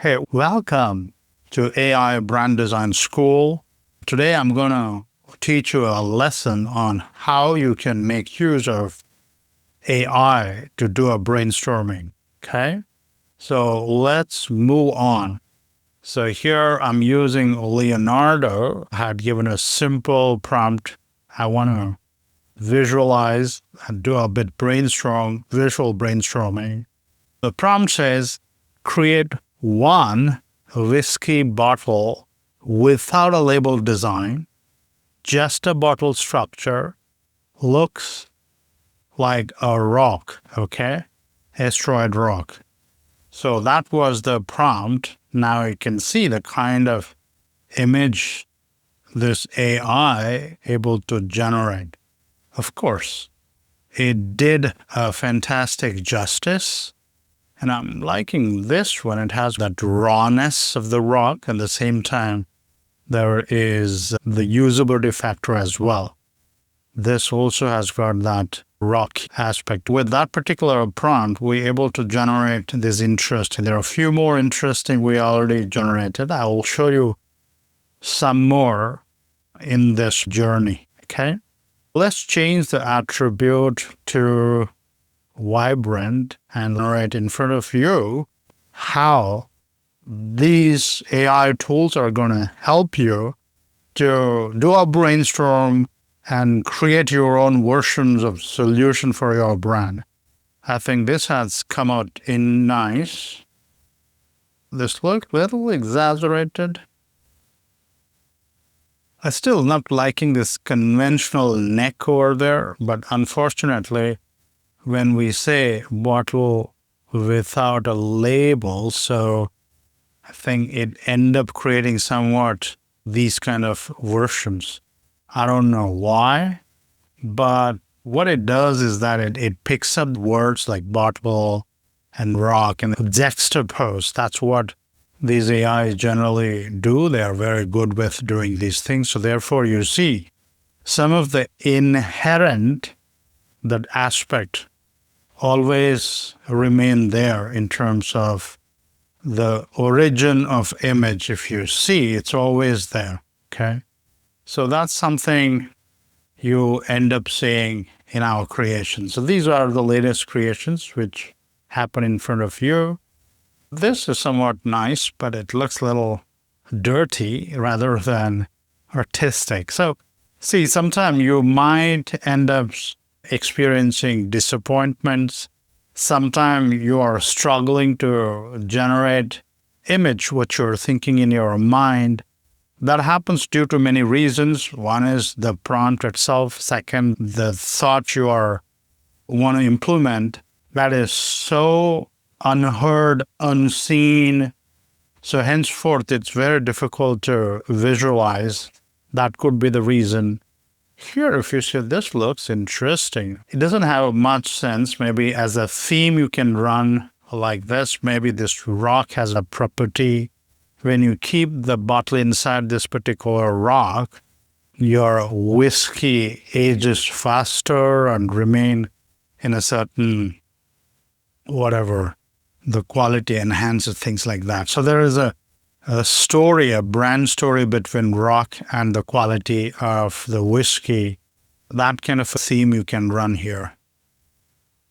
Hey, welcome to AI Brand Design School. Today I'm going to teach you a lesson on how you can make use of AI to do a brainstorming. Okay? So let's move on. So here I'm using Leonardo. I had given a simple prompt. I want to visualize and do a bit visual brainstorming. The prompt says, create one whiskey bottle without a label design, just a bottle structure, looks like a rock, okay? Asteroid rock. So that was the prompt. Now you can see the kind of image this AI able to generate. Of course, it did a fantastic justice. And I'm liking this one. It has that rawness of the rock. At the same time, there is the usability factor as well. This also has got that rock aspect. With that particular prompt, we're able to generate this interesting. There are a few more interesting we already generated. I will show you some more in this journey, okay? Let's change the attribute to vibrant and right in front of you how these AI tools are going to help you to do a brainstorm and create your own versions of solution for your brand. I think this has come out in nice. This looks a little exaggerated. I'm still not liking this conventional neck over there, but unfortunately, when we say bottle without a label, so I think it end up creating somewhat these kind of versions. I don't know why, but what it does is that it picks up words like bottle and rock and juxtapose. That's what these AIs generally do. They are very good with doing these things. So therefore, you see some of the inherent, that aspect always remain there in terms of the origin of image. If you see, it's always there, okay? So that's something you end up seeing in our creations. So these are the latest creations which happen in front of you. This is somewhat nice, but it looks a little dirty rather than artistic. So see, sometimes you might end up experiencing disappointments. Sometimes you are struggling to generate image what you're thinking in your mind. That happens due to many reasons. One is the prompt itself. Second, the thought you want to implement that is so unheard, unseen. So henceforth, it's very difficult to visualize. That could be the reason. Here, if you see, this looks interesting. It doesn't have much sense. Maybe as a theme, you can run like this. Maybe this rock has a property. When you keep the bottle inside this particular rock, your whiskey ages faster and remain in a certain, whatever, the quality enhances, things like that. So there is a story, a brand story between rock and the quality of the whiskey. That kind of a theme you can run here.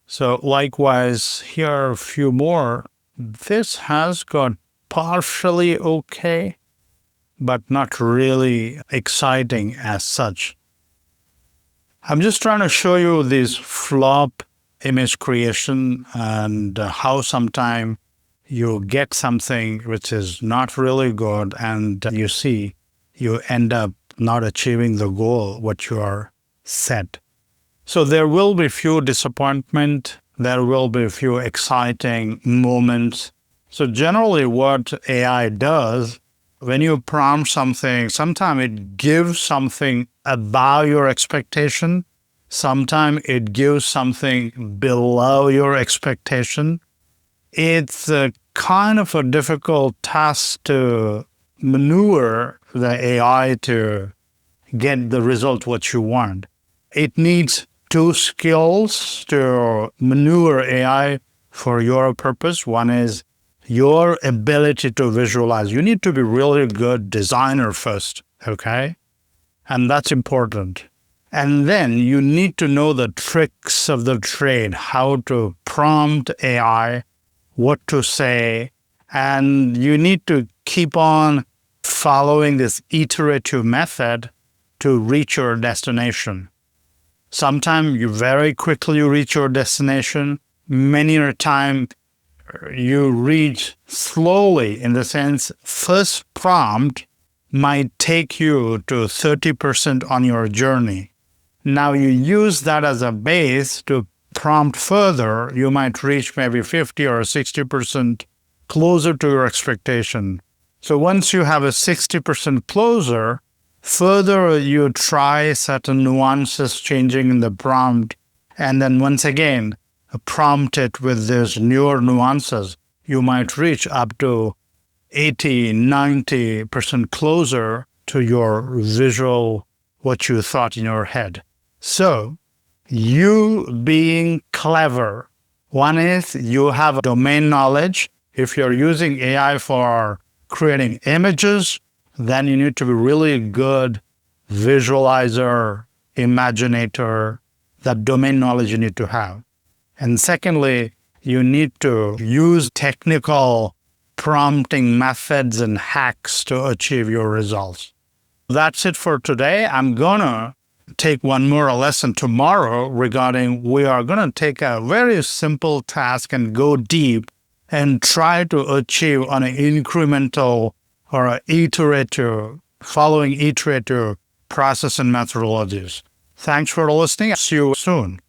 So likewise, here are a few more. This has got partially okay, but not really exciting as such. I'm just trying to show you this flop image creation and how sometimes you get something which is not really good, and you see you end up not achieving the goal what you are set. So there will be few disappointment, there will be few exciting moments. So generally what AI does, when you prompt something, sometimes it gives something above your expectation, sometimes it gives something below your expectation. It's a kind of a difficult task to maneuver the AI to get the result what you want. It needs two skills to maneuver AI for your purpose. One is your ability to visualize. You need to be really good designer first, okay? And that's important. And then you need to know the tricks of the trade, how to prompt AI, what to say, and you need to keep on following this iterative method to reach your destination. Sometimes you very quickly reach your destination. Many a time you reach slowly, in the sense first prompt might take you to 30% on your journey. Now you use that as a base to prompt further. You might reach maybe 50 or 60% closer to your expectation. So once you have a 60% closer, further you try certain nuances changing in the prompt, and then once again prompt it with these newer nuances. You might reach up to 80, 90% closer to your visual, what you thought in your head. So, you being clever, one is you have domain knowledge. If you're using AI for creating images, then you need to be really good visualizer, imaginator. That domain knowledge you need to have. And secondly, you need to use technical prompting methods and hacks to achieve your results. That's it for today. I'm gonna take one more lesson tomorrow regarding, we are gonna take a very simple task and go deep and try to achieve on an incremental or an iterative, following iterative process and methodologies. Thanks for listening. See you soon.